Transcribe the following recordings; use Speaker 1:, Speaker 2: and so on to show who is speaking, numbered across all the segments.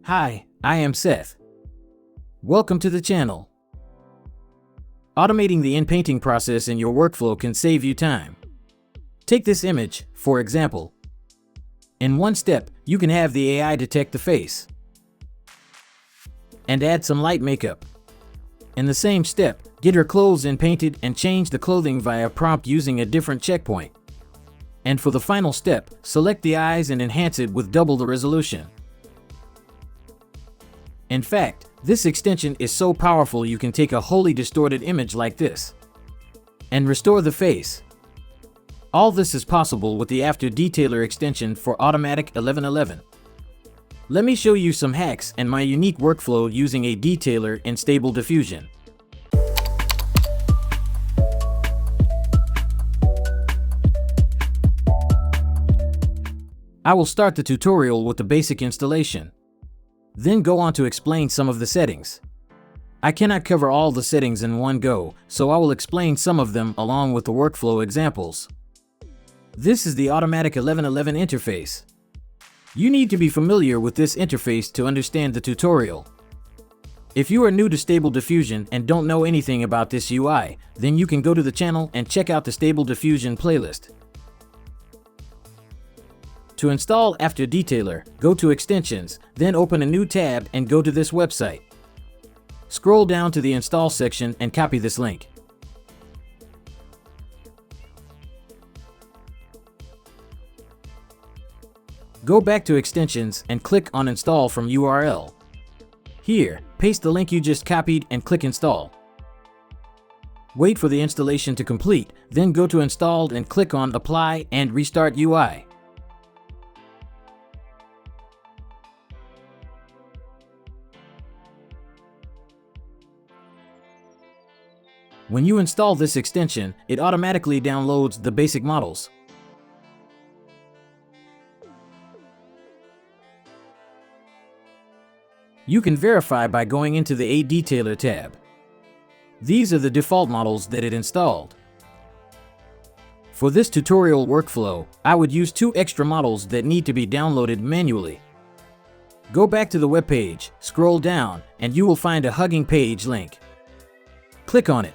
Speaker 1: Hi, I am Seth. Welcome to the channel. Automating the in-painting process in your workflow can save you time. Take this image, for example. In one step, you can have the AI detect the face and add some light makeup. In the same step, get her clothes in-painted and change the clothing via prompt using a different checkpoint. And for the final step, select the eyes and enhance it with double the resolution. In fact, this extension is so powerful you can take a wholly distorted image like this and restore the face. All this is possible with the ADetailer extension for Automatic 1111. Let me show you some hacks and my unique workflow using ADetailer in Stable Diffusion. I will start the tutorial with the basic installation. Then go on to explain some of the settings. I cannot cover all the settings in one go, so I will explain some of them along with the workflow examples. This is the Automatic 1111 interface. You need to be familiar with this interface to understand the tutorial. If you are new to Stable Diffusion and don't know anything about this UI, then you can go to the channel and check out the Stable Diffusion playlist. To install ADetailer, go to Extensions, then open a new tab and go to this website. Scroll down to the Install section and copy this link. Go back to Extensions and click on Install from URL. Here, paste the link you just copied and click Install. Wait for the installation to complete, then go to Installed and click on Apply and Restart UI. When you install this extension, it automatically downloads the basic models. You can verify by going into the ADetailer tab. These are the default models that it installed. For this tutorial workflow, I would use 2 extra models that need to be downloaded manually. Go back to the web page, scroll down, and you will find a Hugging Page link. Click on it.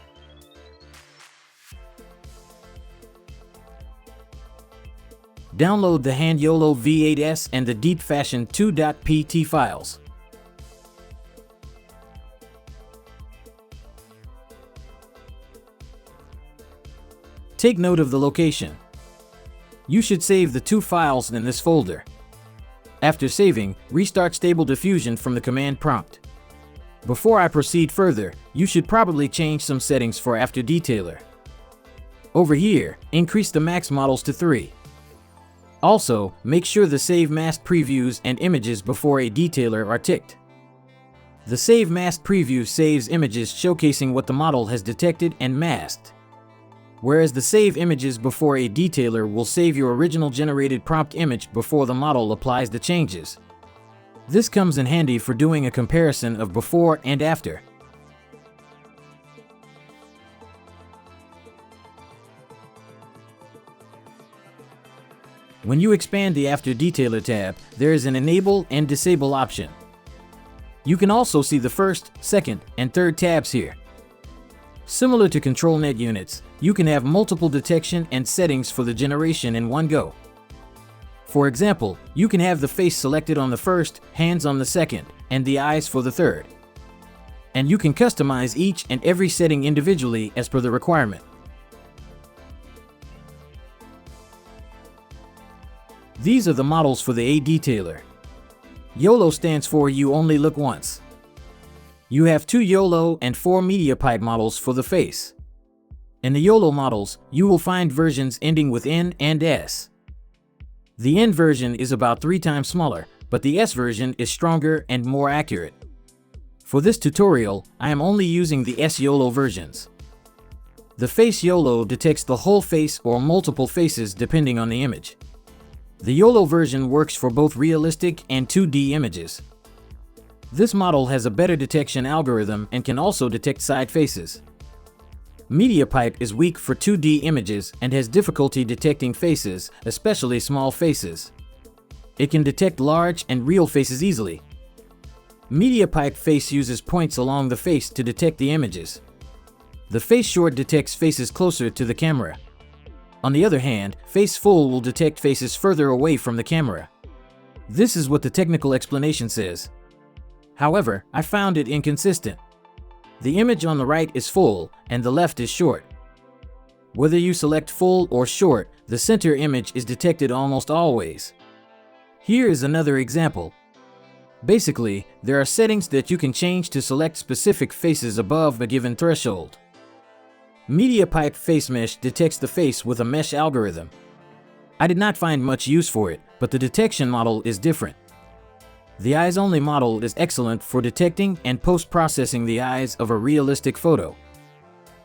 Speaker 1: Download the Hand YOLO V8S and the Deep Fashion 2.pt files. Take note of the location. You should save the 2 files in this folder. After saving, restart Stable Diffusion from the command prompt. Before I proceed further, you should probably change some settings for ADetailer. Over here, increase the max models to 3. Also, make sure the Save Masked Previews and Images before ADetailer are ticked. The Save Masked Preview saves images showcasing what the model has detected and masked, whereas the Save Images before ADetailer will save your original generated prompt image before the model applies the changes. This comes in handy for doing a comparison of before and after. When you expand the ADetailer tab, there is an Enable and Disable option. You can also see the first, second, and third tabs here. Similar to ControlNet units, you can have multiple detection and settings for the generation in one go. For example, you can have the face selected on the first, hands on the second, and the eyes for the third. And you can customize each and every setting individually as per the requirement. These are the models for the ADetailer. YOLO stands for You Only Look Once. You have 2 YOLO and 4 media pipe models for the face. In the YOLO models, you will find versions ending with N and S. The N version is about 3 times smaller, but the S version is stronger and more accurate. For this tutorial, I am only using the S YOLO versions. The face YOLO detects the whole face or multiple faces depending on the image. The YOLO version works for both realistic and 2D images. This model has a better detection algorithm and can also detect side faces. MediaPipe is weak for 2D images and has difficulty detecting faces, especially small faces. It can detect large and real faces easily. MediaPipe Face uses points along the face to detect the images. The Face Short detects faces closer to the camera. On the other hand, Face Full will detect faces further away from the camera. This is what the technical explanation says. However, I found it inconsistent. The image on the right is full, and the left is short. Whether you select full or short, the center image is detected almost always. Here is another example. Basically, there are settings that you can change to select specific faces above a given threshold. MediaPipe Face Mesh detects the face with a mesh algorithm. I did not find much use for it, but the detection model is different. The eyes-only model is excellent for detecting and post-processing the eyes of a realistic photo.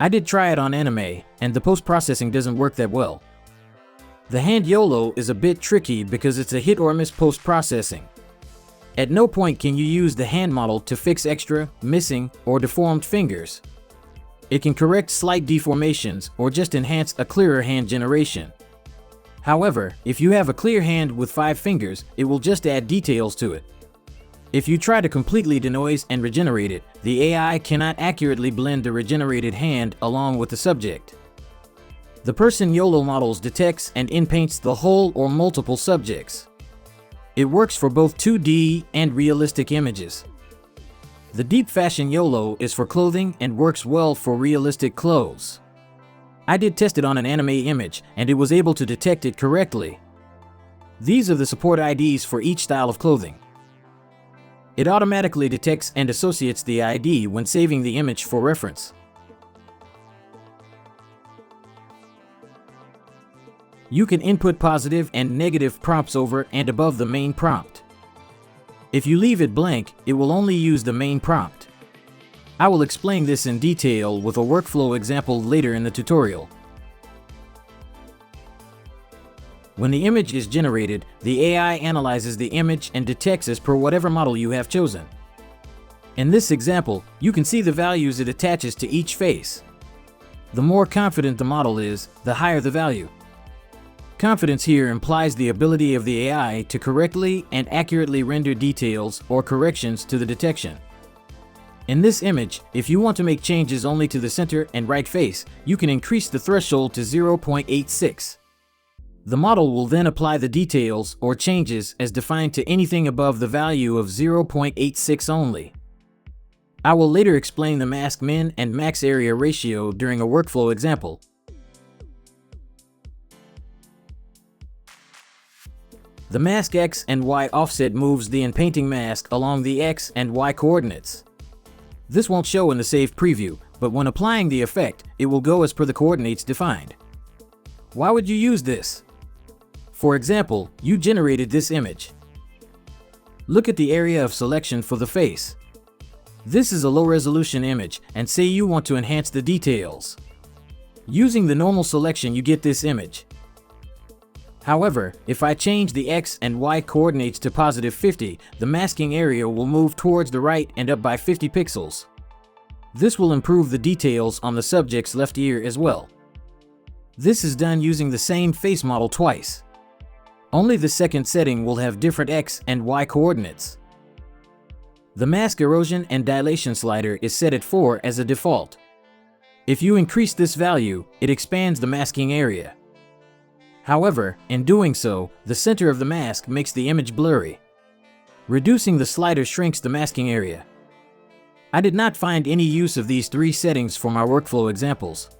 Speaker 1: I did try it on anime, and the post-processing doesn't work that well. The hand YOLO is a bit tricky because it's a hit or miss post-processing. At no point can you use the hand model to fix extra, missing, or deformed fingers. It can correct slight deformations or just enhance a clearer hand generation. However, if you have a clear hand with 5 fingers, it will just add details to it. If you try to completely denoise and regenerate it, the AI cannot accurately blend the regenerated hand along with the subject. The Person YOLO models detects and inpaints the whole or multiple subjects. It works for both 2D and realistic images. The Deep Fashion YOLO is for clothing and works well for realistic clothes. I did test it on an anime image, and it was able to detect it correctly. These are the support IDs for each style of clothing. It automatically detects and associates the ID when saving the image for reference. You can input positive and negative prompts over and above the main prompt. If you leave it blank, it will only use the main prompt. I will explain this in detail with a workflow example later in the tutorial. When the image is generated, the AI analyzes the image and detects as per whatever model you have chosen. In this example, you can see the values it attaches to each face. The more confident the model is, the higher the value. Confidence here implies the ability of the AI to correctly and accurately render details or corrections to the detection. In this image, if you want to make changes only to the center and right face, you can increase the threshold to 0.86. The model will then apply the details or changes as defined to anything above the value of 0.86 only. I will later explain the mask min and max area ratio during a workflow example. The mask X and Y offset moves the inpainting mask along the X and Y coordinates. This won't show in the saved preview, but when applying the effect, it will go as per the coordinates defined. Why would you use this? For example, you generated this image. Look at the area of selection for the face. This is a low-resolution image, and say you want to enhance the details. Using the normal selection, you get this image. However, if I change the X and Y coordinates to positive 50, the masking area will move towards the right and up by 50 pixels. This will improve the details on the subject's left ear as well. This is done using the same face model twice. Only the second setting will have different X and Y coordinates. The mask erosion and dilation slider is set at 4 as a default. If you increase this value, it expands the masking area. However, in doing so, the center of the mask makes the image blurry. Reducing the slider shrinks the masking area. I did not find any use of these 3 settings for my workflow examples.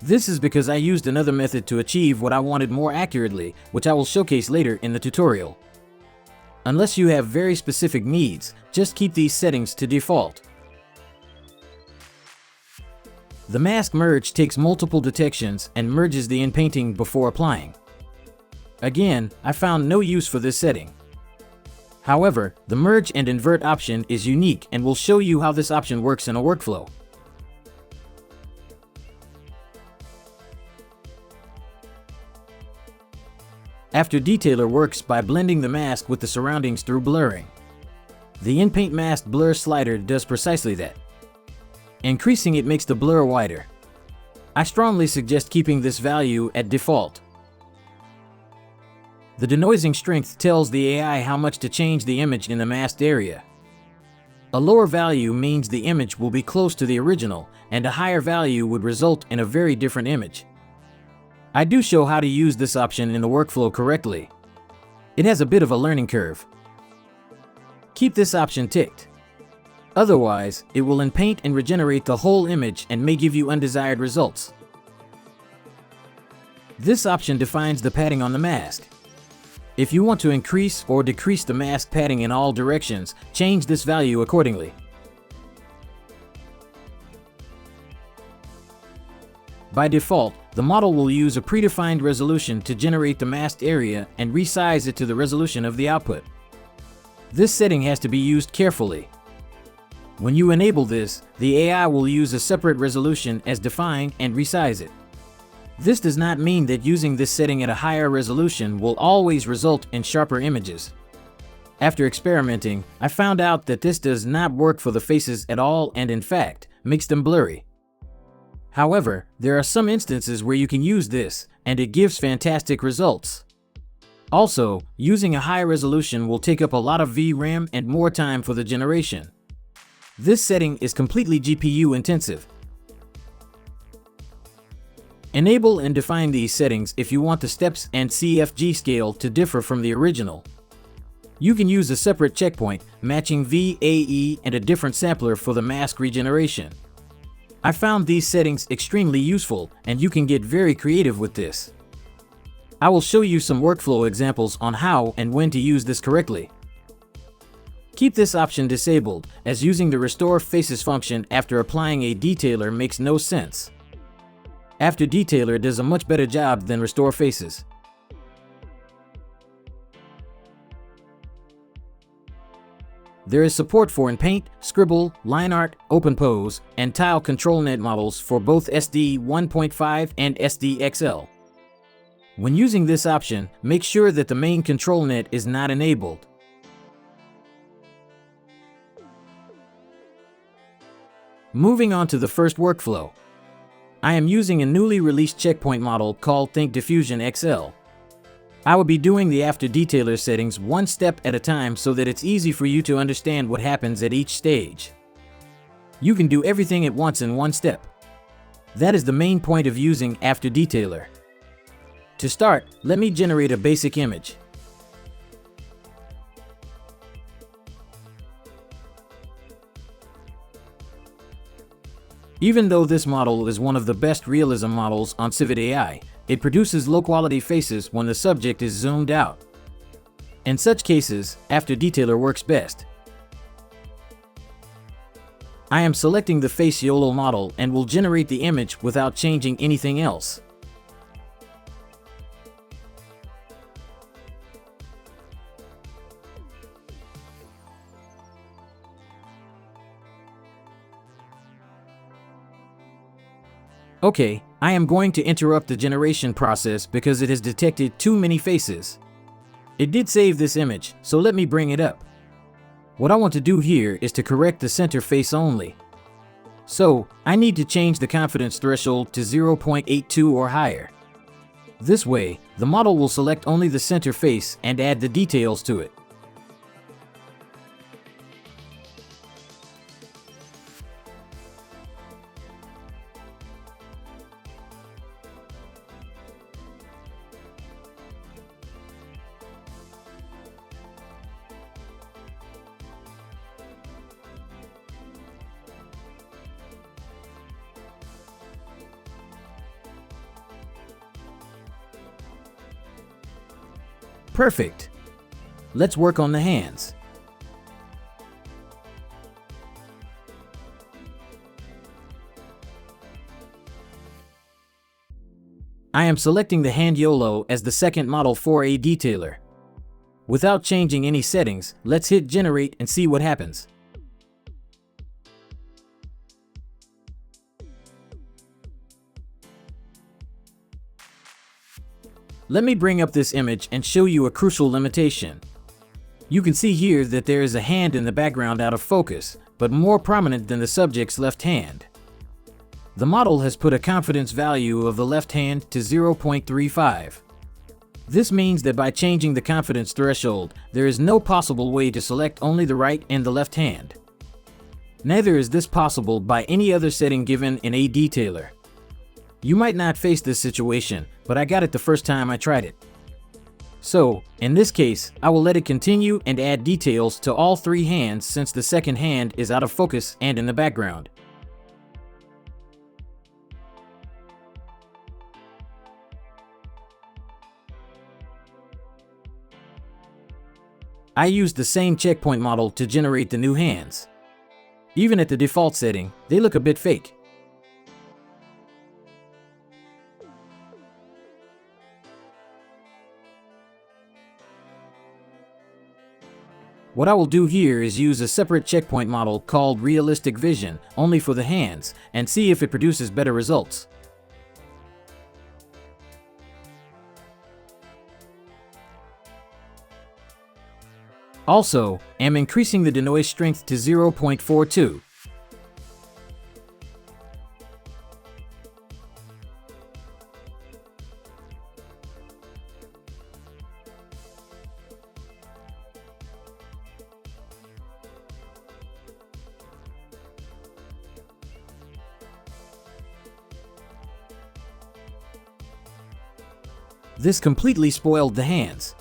Speaker 1: This is because I used another method to achieve what I wanted more accurately, which I will showcase later in the tutorial. Unless you have very specific needs, just keep these settings to default. The mask merge takes multiple detections and merges the inpainting before applying. Again, I found no use for this setting. However, the merge and invert option is unique and will show you how this option works in a workflow. After Detailer works by blending the mask with the surroundings through blurring. The inpaint mask blur slider does precisely that. Increasing it makes the blur wider. I strongly suggest keeping this value at default. The denoising strength tells the AI how much to change the image in the masked area. A lower value means the image will be close to the original, and a higher value would result in a very different image. I do show how to use this option in the workflow correctly. It has a bit of a learning curve. Keep this option ticked. Otherwise, it will unpaint and regenerate the whole image and may give you undesired results. This option defines the padding on the mask. If you want to increase or decrease the mask padding in all directions, change this value accordingly. By default, the model will use a predefined resolution to generate the masked area and resize it to the resolution of the output. This setting has to be used carefully. When you enable this, the AI will use a separate resolution as defined and resize it. This does not mean that using this setting at a higher resolution will always result in sharper images. After experimenting, I found out that this does not work for the faces at all and in fact, makes them blurry. However, there are some instances where you can use this, and it gives fantastic results. Also, using a high resolution will take up a lot of VRAM and more time for the generation. This setting is completely GPU intensive. Enable and define these settings if you want the steps and CFG scale to differ from the original. You can use a separate checkpoint, matching VAE and a different sampler for the mask regeneration. I found these settings extremely useful, and you can get very creative with this. I will show you some workflow examples on how and when to use this correctly. Keep this option disabled, as using the Restore Faces function after applying a detailer makes no sense. ADetailer does a much better job than Restore Faces. There is support for InPaint, Scribble, LineArt, OpenPose, and Tile ControlNet models for both SD 1.5 and SD XL. When using this option, make sure that the main ControlNet is not enabled. Moving on to the first workflow. I am using a newly released checkpoint model called Stable Diffusion XL. I will be doing the ADetailer settings one step at a time so that it's easy for you to understand what happens at each stage. You can do everything at once in one step. That is the main point of using ADetailer. To start, let me generate a basic image. Even though this model is one of the best realism models on Civit AI, it produces low-quality faces when the subject is zoomed out. In such cases, ADetailer works best. I am selecting the face YOLO model and will generate the image without changing anything else. Okay, I am going to interrupt the generation process because it has detected too many faces. It did save this image, so let me bring it up. What I want to do here is to correct the center face only. So, I need to change the confidence threshold to 0.82 or higher. This way, the model will select only the center face and add the details to it. Perfect. Let's work on the hands. I am selecting the hand YOLO as the second model for ADetailer. Without changing any settings, let's hit generate and see what happens. Let me bring up this image and show you a crucial limitation. You can see here that there is a hand in the background out of focus, but more prominent than the subject's left hand. The model has put a confidence value of the left hand to 0.35. This means that by changing the confidence threshold, there is no possible way to select only the right and the left hand. Neither is this possible by any other setting given in ADetailer. You might not face this situation, but I got it the first time I tried it. So, in this case, I will let it continue and add details to all three hands since the second hand is out of focus and in the background. I used the same checkpoint model to generate the new hands. Even at the default setting, they look a bit fake. What I will do here is use a separate checkpoint model called Realistic Vision only for the hands and see if it produces better results. Also, I'm increasing the denoise strength to 0.42. This completely spoiled the hands.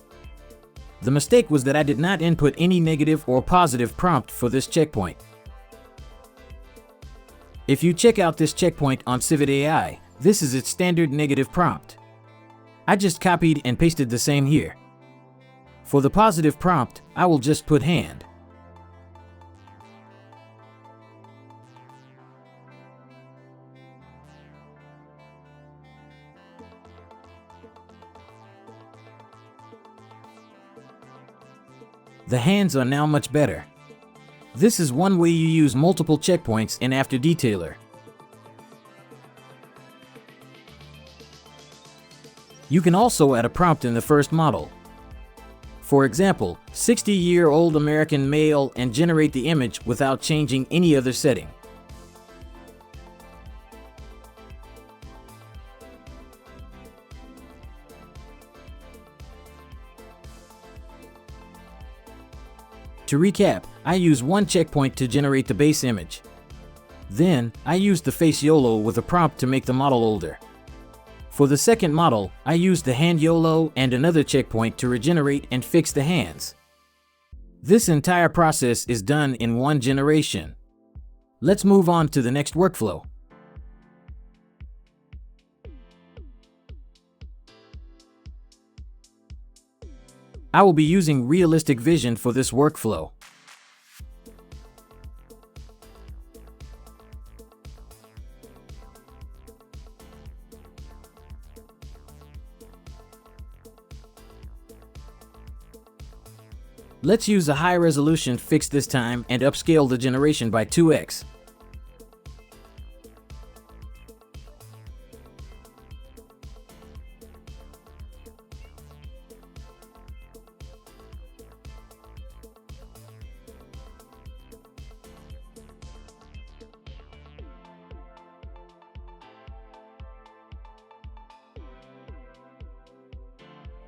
Speaker 1: The mistake was that I did not input any negative or positive prompt for this checkpoint. If you check out this checkpoint on Civit AI, this is its standard negative prompt. I just copied and pasted the same here. For the positive prompt, I will just put hand. The hands are now much better. This is one way you use multiple checkpoints in ADetailer. You can also add a prompt in the first model. For example, 60-year-old American male and generate the image without changing any other setting. To recap, I use one checkpoint to generate the base image. Then, I used the face YOLO with a prompt to make the model older. For the second model, I used the hand YOLO and another checkpoint to regenerate and fix the hands. This entire process is done in one generation. Let's move on to the next workflow. I will be using Realistic Vision for this workflow. Let's use a high-resolution fix this time and upscale the generation by 2x.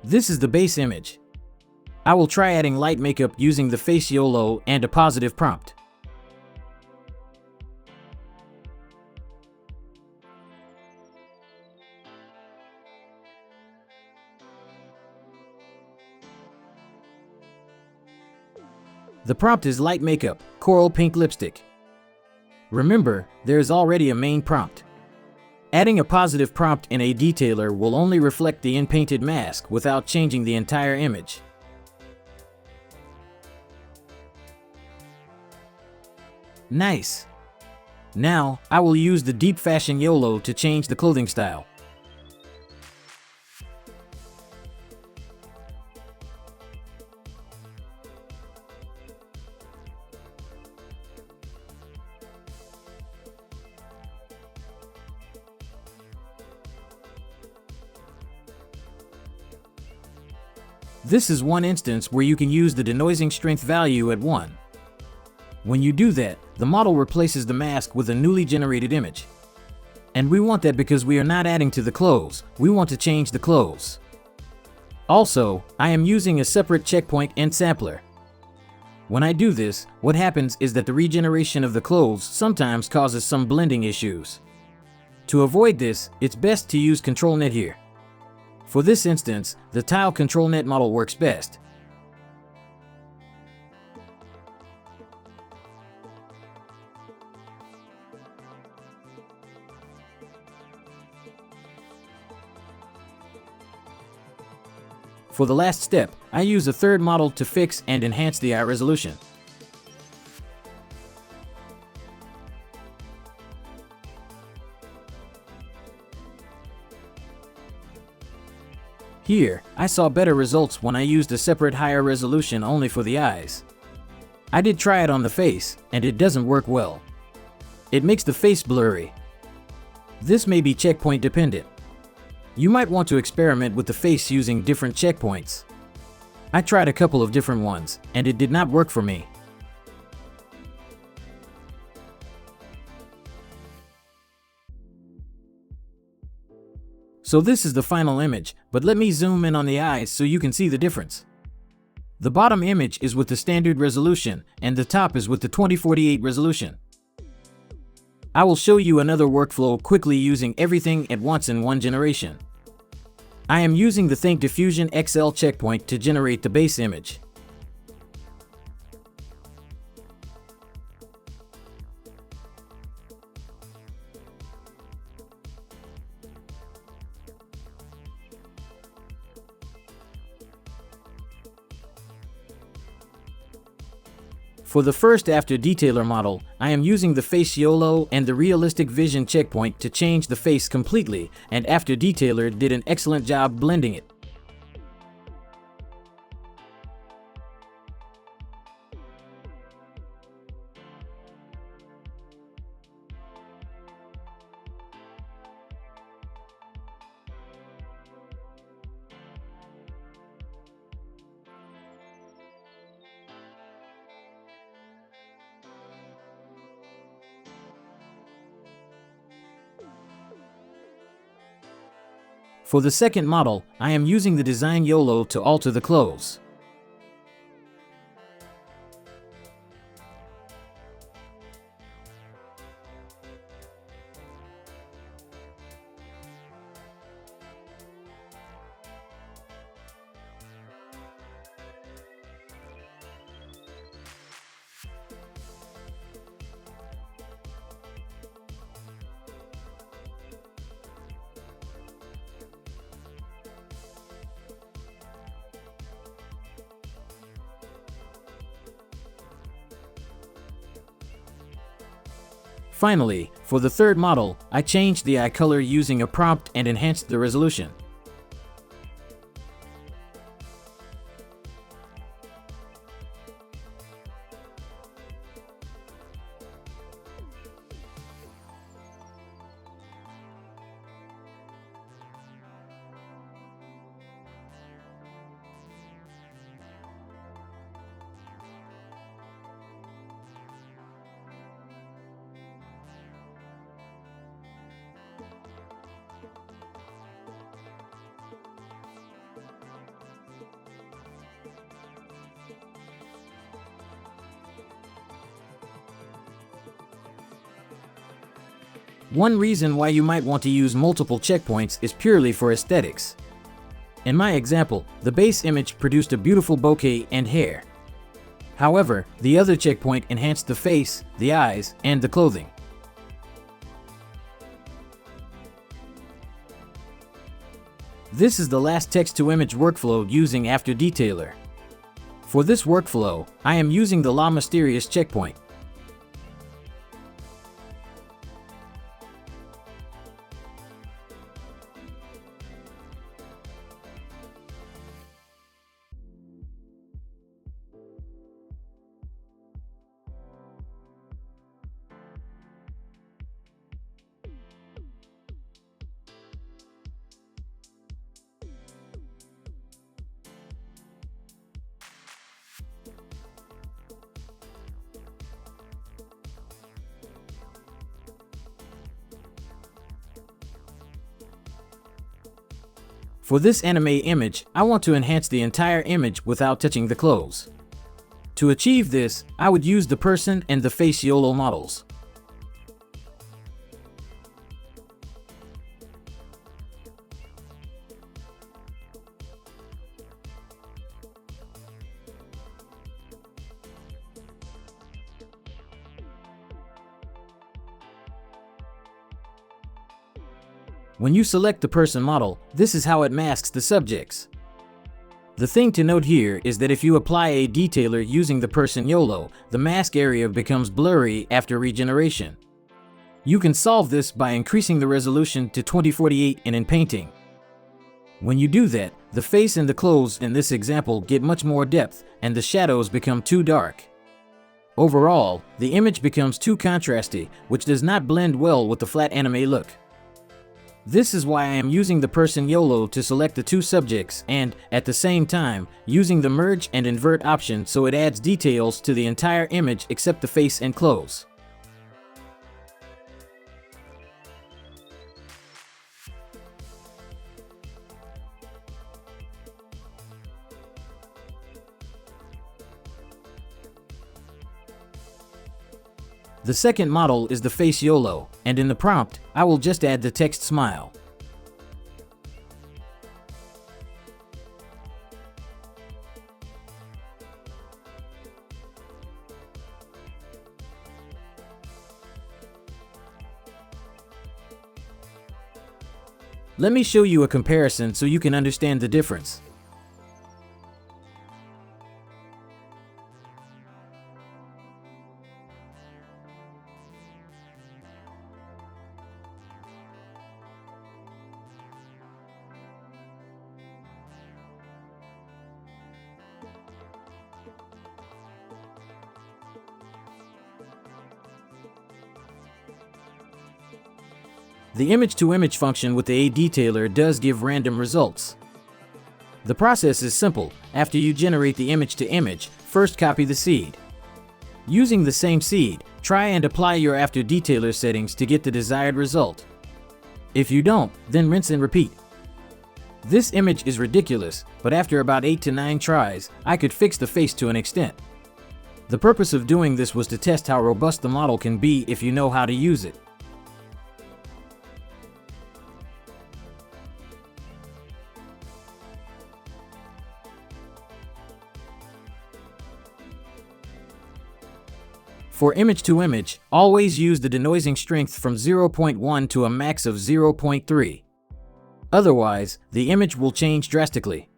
Speaker 1: This is the base image. I will try adding light makeup using the face YOLO and a positive prompt. The prompt is light makeup, coral pink lipstick. Remember, there is already a main prompt. Adding a positive prompt in ADetailer will only reflect the in-painted mask without changing the entire image. Nice! Now, I will use the Deep Fashion YOLO to change the clothing style. This is one instance where you can use the denoising strength value at 1. When you do that, the model replaces the mask with a newly generated image. And we want that because we are not adding to the clothes, we want to change the clothes. Also, I am using a separate checkpoint and sampler. When I do this, what happens is that the regeneration of the clothes sometimes causes some blending issues. To avoid this, it's best to use ControlNet here. For this instance, the tile ControlNet model works best. For the last step, I use a third model to fix and enhance the eye resolution. Here, I saw better results when I used a separate higher resolution only for the eyes. I did try it on the face, and it doesn't work well. It makes the face blurry. This may be checkpoint dependent. You might want to experiment with the face using different checkpoints. I tried a couple of different ones, and it did not work for me. So this is the final image, but let me zoom in on the eyes so you can see the difference. The bottom image is with the standard resolution, and the top is with the 2048 resolution. I will show you another workflow quickly using everything at once in one generation. I am using the Think Diffusion XL checkpoint to generate the base image. For the first After Detailer model, I am using the Face YOLO and the Realistic Vision checkpoint to change the face completely, and After Detailer did an excellent job blending it. For the second model, I am using the Design YOLO to alter the clothes. Finally, for the third model, I changed the eye color using a prompt and enhanced the resolution. One reason why you might want to use multiple checkpoints is purely for aesthetics. In my example, the base image produced a beautiful bouquet and hair. However, the other checkpoint enhanced the face, the eyes, and the clothing. This is the last text-to-image workflow using After Detailer. For this workflow, I am using the La Mysterious checkpoint. For this anime image, I want to enhance the entire image without touching the clothes. To achieve this, I would use the person and the face YOLO models. When you select the person model, this is how it masks the subjects. The thing to note here is that if you apply a detailer using the person YOLO, the mask area becomes blurry after regeneration. You can solve this by increasing the resolution to 2048 and in painting. When you do that, the face and the clothes in this example get much more depth and the shadows become too dark. Overall, the image becomes too contrasty, which does not blend well with the flat anime look. This is why I am using the person YOLO to select the two subjects and, at the same time, using the merge and invert option so it adds details to the entire image except the face and clothes. The second model is the face YOLO, and in the prompt, I will just add the text smile. Let me show you a comparison so you can understand the difference. The image-to-image function with the ADetailer does give random results. The process is simple. After you generate the image-to-image, first copy the seed. Using the same seed, try and apply your after detailer settings to get the desired result. If you don't, then rinse and repeat. This image is ridiculous, but after about 8 to 9 tries, I could fix the face to an extent. The purpose of doing this was to test how robust the model can be if you know how to use it. For image-to-image, always use the denoising strength from 0.1 to a max of 0.3. Otherwise, the image will change drastically.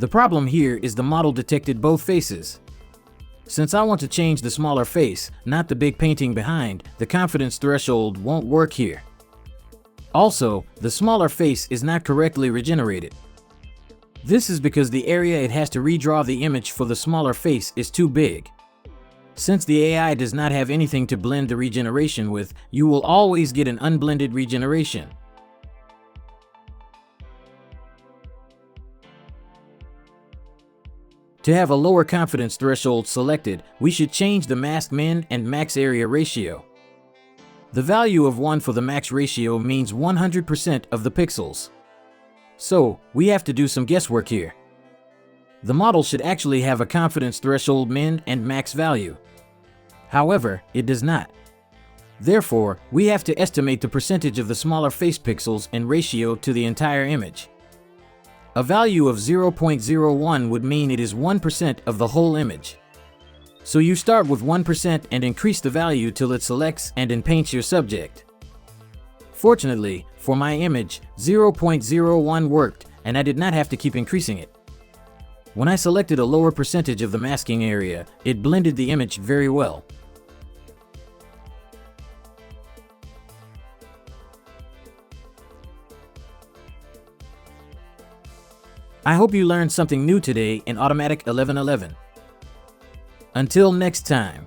Speaker 1: The problem here is the model detected both faces. Since I want to change the smaller face, not the big painting behind, the confidence threshold won't work here. Also, the smaller face is not correctly regenerated. This is because the area it has to redraw the image for the smaller face is too big. Since the AI does not have anything to blend the regeneration with, you will always get an unblended regeneration. To have a lower confidence threshold selected, we should change the mask min and max area ratio. The value of 1 for the max ratio means 100% of the pixels. So, we have to do some guesswork here. The model should actually have a confidence threshold min and max value. However, it does not. Therefore, we have to estimate the percentage of the smaller face pixels in ratio to the entire image. A value of 0.01 would mean it is 1% of the whole image. So you start with 1% and increase the value till it selects and paints your subject. Fortunately, for my image, 0.01 worked, and I did not have to keep increasing it. When I selected a lower percentage of the masking area, it blended the image very well. I hope you learned something new today in Automatic 1111. Until next time.